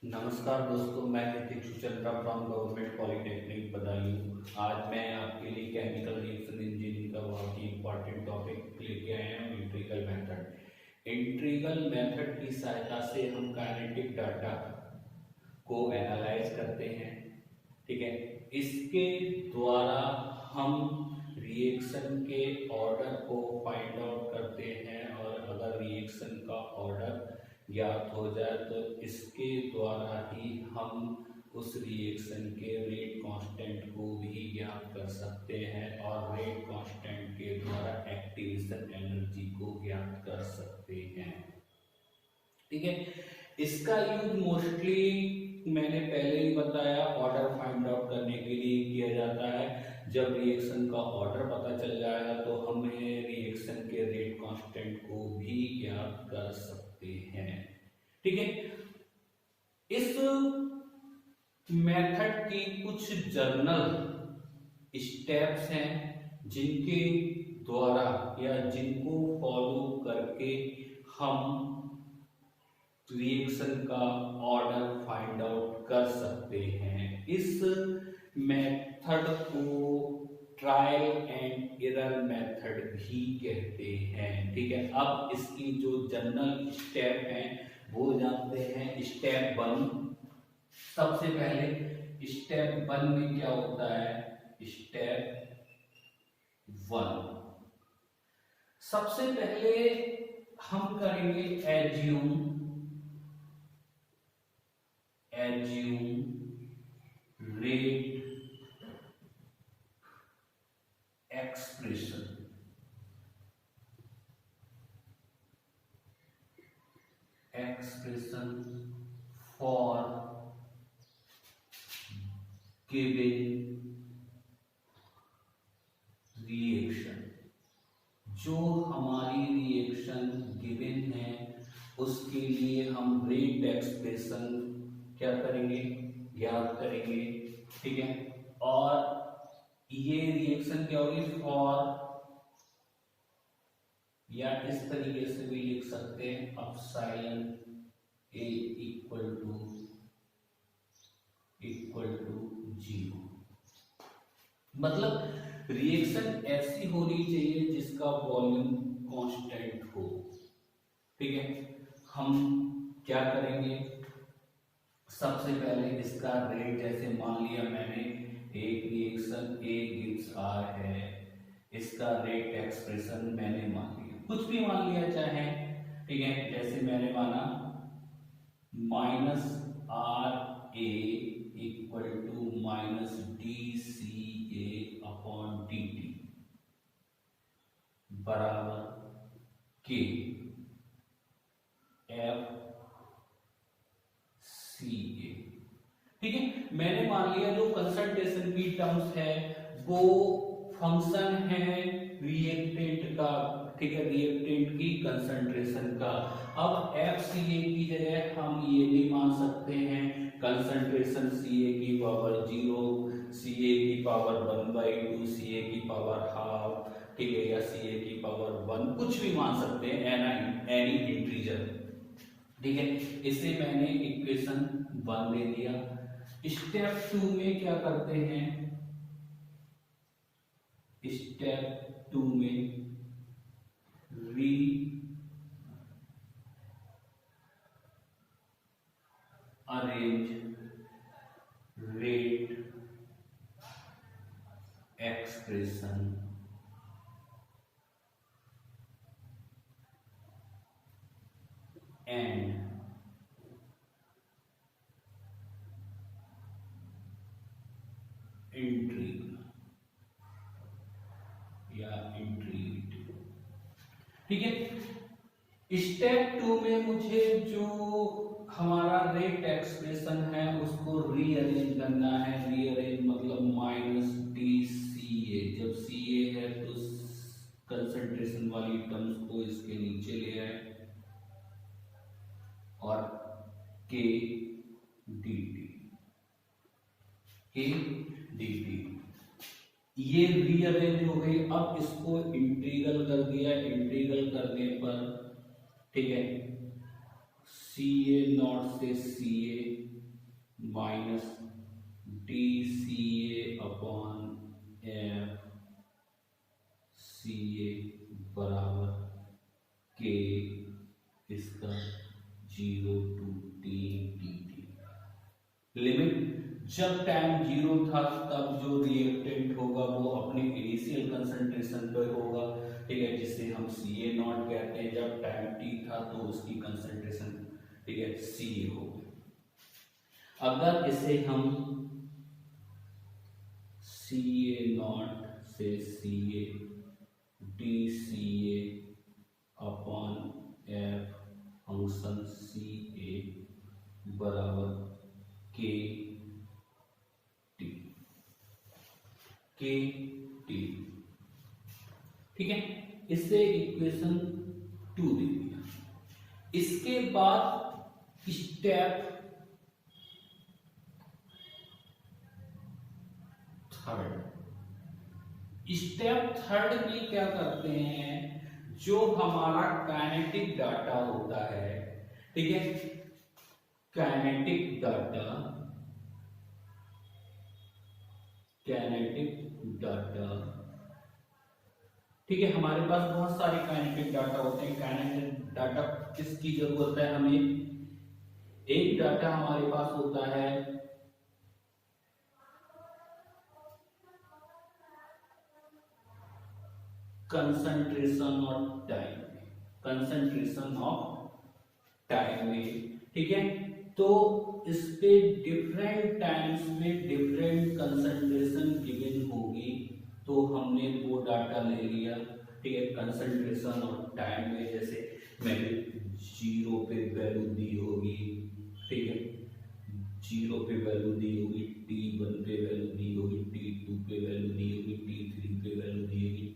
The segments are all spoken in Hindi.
नमस्कार दोस्तों, मैं Hrithik Suchandra from government polytechnic Badaun. आज मैं आपके लिए केमिकल रिएक्शन इंजीनियरिंग का बहुत ही इंपॉर्टेंट टॉपिक लेके आया हूँ, इंट्रीगल मेथड। इंट्रीगल मेथड की सहायता से हम काइनेटिक डाटा को एनालाइज करते हैं। ठीक है, इसके द्वारा हम रिएक्शन के ऑर्डर को फाइंड आउट करते हैं और अगर रिएक्शन का ऑर्डर ज्ञात हो जाए तो इसके द्वारा ही हम उस रिएक्शन के रेट कांस्टेंट को भी ज्ञात कर सकते हैं और रेट कांस्टेंट के द्वारा एक्टिवेशन एनर्जी को ज्ञात कर सकते हैं। ठीक है, इसका यूज मोस्टली मैंने पहले ही बताया ऑर्डर फाइंड आउट करने के लिए किया जाता है। जब रिएक्शन का ऑर्डर पता चल जाएगा तो हमें रिएक्शन के रेट कांस्टेंट को भी ज्ञात कर सकते हैं। ठीक है, इस मेथड की कुछ जर्नल स्टेप्स हैं जिनके द्वारा या जिनको फॉलो करके हम रिएक्शन का ऑर्डर फाइंड आउट कर सकते हैं। इस मेथड को ट्रायल एंड एरर मेथड भी कहते हैं। ठीक है, अब इसकी जो जनरल स्टेप हैं वो जानते हैं। स्टेप 1, सबसे पहले स्टेप 1 में क्या होता है? स्टेप 1 सबसे पहले हम करेंगे assume rate expression for given reaction. जो हमारी रिएक्शन गिवन है उसके लिए हम रेट एक्सप्रेशन क्या करेंगे? ज्ञात करेंगे। ठीक है, और ये रिएक्शन क्या होगी? फॉर, या इस तरीके से भी लिख सकते हैं एप्सिलॉन ए इक्वल टू 0। मतलब रिएक्शन ऐसी होनी चाहिए जिसका वॉल्यूम कांस्टेंट हो। ठीक है, हम क्या करेंगे? सबसे पहले इसका रेट, जैसे मान लिया मैंने एक रिएक्शन ए गिव्स आर है, इसका रेट एक्सप्रेशन मैंने मान लिया, कुछ भी मान लिया चाहे। ठीक है, जैसे मैंने माना minus R A equal to minus D C A upon D T बराबर के एफ सी ए। ठीक है, मैंने मान लिया जो कंसंट्रेशन की टर्म्स है वो फंक्शन है रिएक्टेंट का। ठीक है, रिएक्टेंट की कंसंट्रेशन का। अब एफ सी ए की जगह हम ये भी मान सकते हैं कंसंट्रेशन सी ए की पावर 0, सी ए की पावर 1/2, सी ए की पावर हाफ। ठीक है, या सी ए की पावर 1, कुछ भी मान सकते हैं, एनी इंटीजर। ठीक है, इसे मैंने इक्वेशन 1 दे दिया। स्टेप 2 में क्या करते हैं? स्टेप 2 में arrange rate expression and integral या इंट्रीगेटिव। ठीक है, स्टेप 2 में मुझे जो हमारा रेट एक्सप्रेशन है उसको रीअरेंज करना है। रीअरेंज मतलब माइनस डी सी ए। जब सी ए है तो कंसंट्रेशन वाली टर्म्स को इसके नीचे ले आए और के डी टी ये रीअरेंज हो गई। अब इसको इंटीग्रल कर दिया। इंटीग्रल करने पर ठीक है सी ए नॉट से C A minus D C A upon F C A बराबर के इसका 0 to t dt। लिमिट जब टाइम 0 था तब जो रिएक्टेंट होगा वो अपने इनिशियल कंसंट्रेशन पर होगा, ठीक है, जिसे हम सी ए नॉट कहते हैं। जब टाइम t था तो उसकी कंसंट्रेशन, ठीक है, सी ए हो गई। अगर इसे हम सी ए नॉट से C A D C A upon F function C A बराबर के टी, ठीक है, इससे इक्वेशन 2 दे दिया। इसके बाद स्टेप थर्ड में क्या करते हैं, जो हमारा काइनेटिक डाटा होता है, ठीक है, काइनेटिक डाटा ठीक है, हमारे पास बहुत सारे काइनेटिक डाटा होते हैं। काइनेटिक डाटा किसकी जरूरत है हमें? एक डाटा हमारे पास होता है कंसंट्रेशन ऑफ टाइम में, ठीक है। तो इस पे डिफरेंट टाइम्स में डिफरेंट कंसंट्रेशन गिवन होगी, तो हमने वो डाटा ले लिया, ठीक है। कंसंट्रेशन ऑफ टाइम में जैसे मैंने 0 पे वैल्यू दी होगी, ठीक है, 0 पे वैल्यू दी होगी, T1 पे वैल्यू दी होगी, T2 पे वैल्यू दी होगी, T3 पे वैल्यू दी होगी,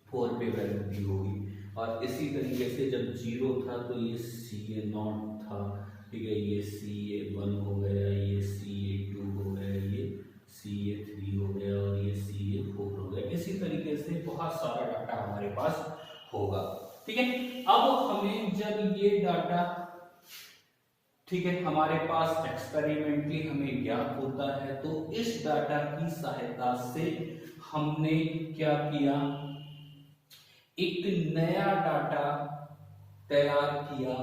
T4 पे वैल्यू दी होगी। और इसी तरीके से जब 0 था तो ये CA0 था, ठीक है, ये CA1 हो गया, ये CA2 हो गया, ये CA3 हो गया और ये CA4 हो गया। इसी तरीके से बहुत सारा डाटा हमारे पास होगा, ठीक है। अब हमें जब ये डाटा, ठीक है, हमारे पास एक्सपेरिमेंटली हमें ज्ञात होता है, तो इस डाटा की सहायता से हमने क्या किया, एक नया डाटा तैयार किया,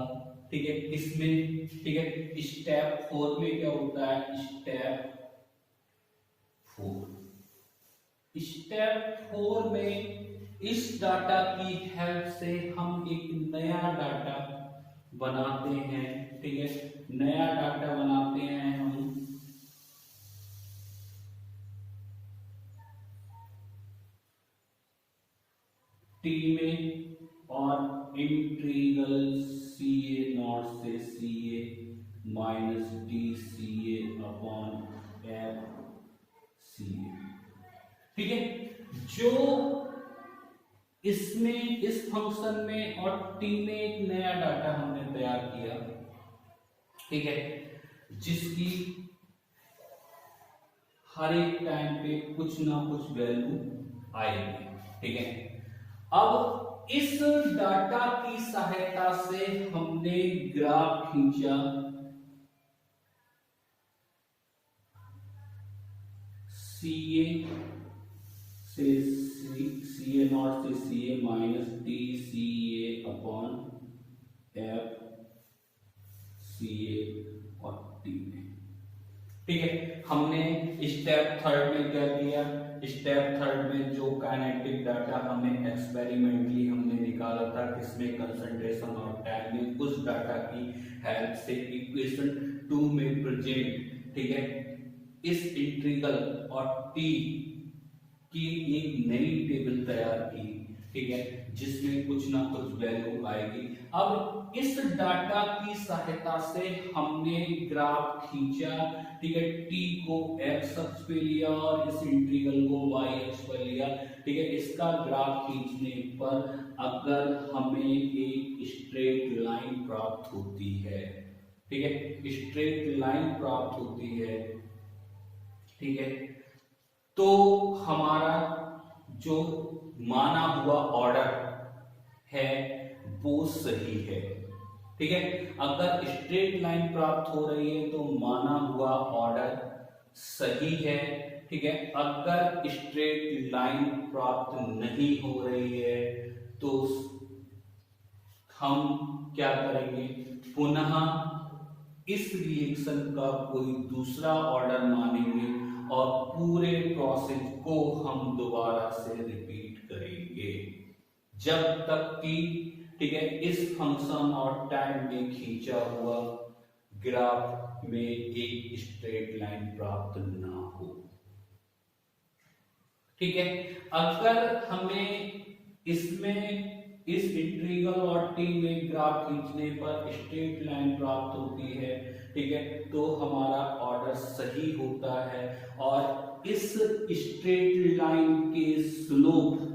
ठीक है। इसमें, ठीक है, स्टेप 4 में क्या होता है, स्टेप 4 में इस डाटा की हेल्प से हम एक नया डाटा बनाते हैं, ठीक है, नया डाटा बनाते हैं हम टी में, और इंटीग्रल CA0 से CA minus DCA upon F CA, ठीक है। जो इसमें, इस फंक्शन में और टी में एक नया डाटा हमने तैयार किया, ठीक है, जिसकी हर एक टाइम पे कुछ ना कुछ वैल्यू आएगी, ठीक है। अब इस डाटा की सहायता से हमने ग्राफ खींचा CA से CA0 से CA minus DCA upon F CA और T में, ठीक है। हमने स्टेप 3 में क्या किया, स्टेप 3 में जो काइनेटिक डाटा हमें एक्सपेरिमेंटली हमने निकाला था, किसमें, कंसंट्रेशन और टाइम में, उस डाटा की हेल्प से इक्वेशन 2 में प्रेजेंट, ठीक है, इस इंटीग्रल और टी की एक नई टेबल तैयार की, ठीक है, जिसमें कुछ ना कुछ वैल्यू आएगी। अब इस डाटा की सहायता से हमने ग्राफ खींचा, ठीक है, टी को एक्स अक्ष पे लिया और इस इंटीग्रल को वाई अक्ष पर लिया, ठीक है। इसका ग्राफ खींचने पर अगर हमें एक स्ट्रेट लाइन प्राप्त होती है, ठीक है, स्ट्रेट लाइन प्राप्त होती है, ठीक है, तो हमारा जो माना हुआ ऑर्डर है वो सही है, ठीक है। अगर स्ट्रेट लाइन प्राप्त हो रही है तो माना हुआ ऑर्डर सही है। ठीक है। अगर स्ट्रेट लाइन प्राप्त नहीं हो रही है तो हम क्या करेंगे, पुनः इस रिएक्शन का कोई दूसरा ऑर्डर मानेंगे और पूरे प्रोसेस को हम दोबारा से रिपीट करेंगे जब तक कि, ठीक है, इस फंक्शन और टाइम में खींचा हुआ ग्राफ में एक स्ट्रेट लाइन प्राप्त ना हो। ठीक है। अगर हमें इसमें इस इंटीग्रल और टी में ग्राफ खींचने पर स्ट्रेट लाइन प्राप्त होती है, ठीक है, तो हमारा ऑर्डर सही होता है और इस स्ट्रेट लाइन के स्लोप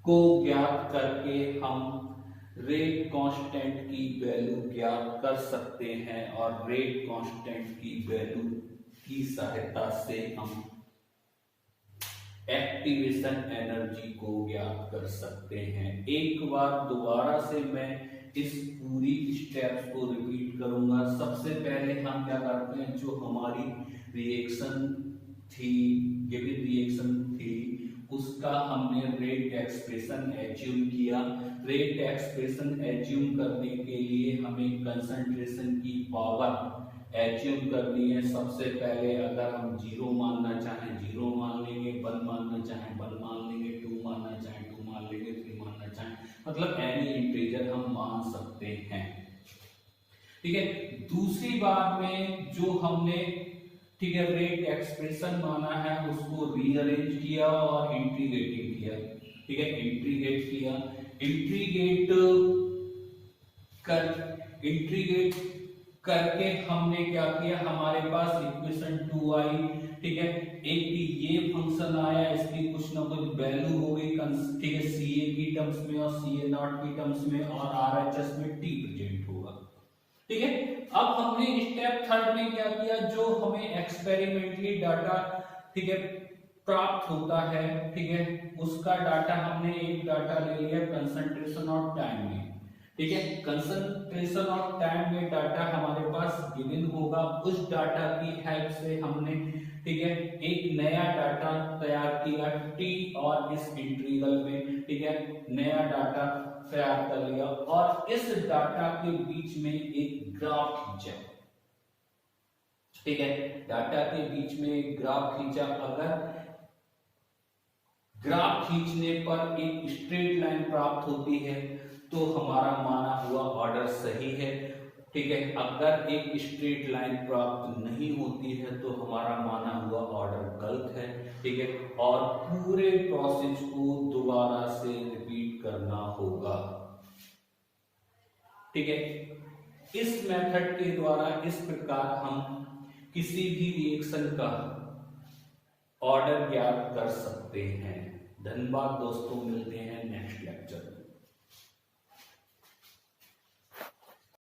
को ज्ञात करके हम रेट कांस्टेंट की वैल्यू ज्ञात कर सकते हैं और रेट कांस्टेंट की वैल्यू की सहायता से हम एक्टिवेशन एनर्जी को ज्ञात कर सकते हैं। एक बार दोबारा से मैं इस पूरी स्टेप्स को रिपीट करूंगा। सबसे पहले हम क्या करते हैं, जो हमारी रिएक्शन थी, गिवन रिएक्शन थी, उसका हमने रेट एक्सप्रेशन एज्यूम किया। रेट एक्सप्रेशन एज्यूम करने के लिए हमें कंसंट्रेशन की पावर एज्यूम करनी है। सबसे पहले अगर हम 0 मानना चाहें 0 मान लेंगे, 1 मानना चाहें 1 मान लेंगे, 2 मानना चाहें 2 मान लेंगे, 3 मानना चाहें, मतलब एनी इंटीजर हम मान सकते हैं। ठीक है। दूसरी बात में जो हमने, ठीक है, रेट एक्सप्रेशन माना है उसको रीअरेंज किया और इंटीग्रेटिंग किया। ठीक है, इंटीग्रेट किया, इंटीग्रेट करके हमने क्या किया, हमारे पास इक्वेशन 2 आई। ठीक है, एक ये फंक्शन आया, इसकी कुछ ना कुछ वैल्यू हो गई, ठीक है, CA की टर्म्स में और CA नॉट की टर्म्स में और RHS में T प्रेजेंट होगा। ठीक है। अब हमने स्टेप थर्ड में क्या किया, जो हमें एक्सपेरिमेंटली डाटा, ठीक है, प्राप्त होता है, ठीक है, उसका डाटा हमने एक डाटा ले लिया कंसंट्रेशन और टाइम में। ठीक है, कंसंट्रेशन और टाइम में डाटा हमारे पास गिवन होगा। उस डाटा की हेल्प से हमने, ठीक है, एक नया डाटा तैयार किया टी और इस इंटीग्रल में। ठीक है, नया डाटा तैयार कर लिया और इस डाटा के बीच में एक ग्राफ खींचा। ठीक है, डाटा के बीच में एक ग्राफ खींचा। अगर ग्राफ खींचने पर एक स्ट्रेट लाइन प्राप्त होती है तो हमारा माना हुआ ऑर्डर सही है। ठीक है, अगर एक स्ट्रेट लाइन प्राप्त नहीं होती है तो हमारा माना हुआ ऑर्डर गलत है। ठीक है, और पूरे प्रोसेस को दोबारा से रिपीट करना होगा। ठीक है, इस मेथड के द्वारा इस प्रकार हम किसी भी रिएक्शन का ऑर्डर ज्ञात कर सकते हैं। धन्यवाद दोस्तों, मिलते हैं नेक्स्ट लेक्चर।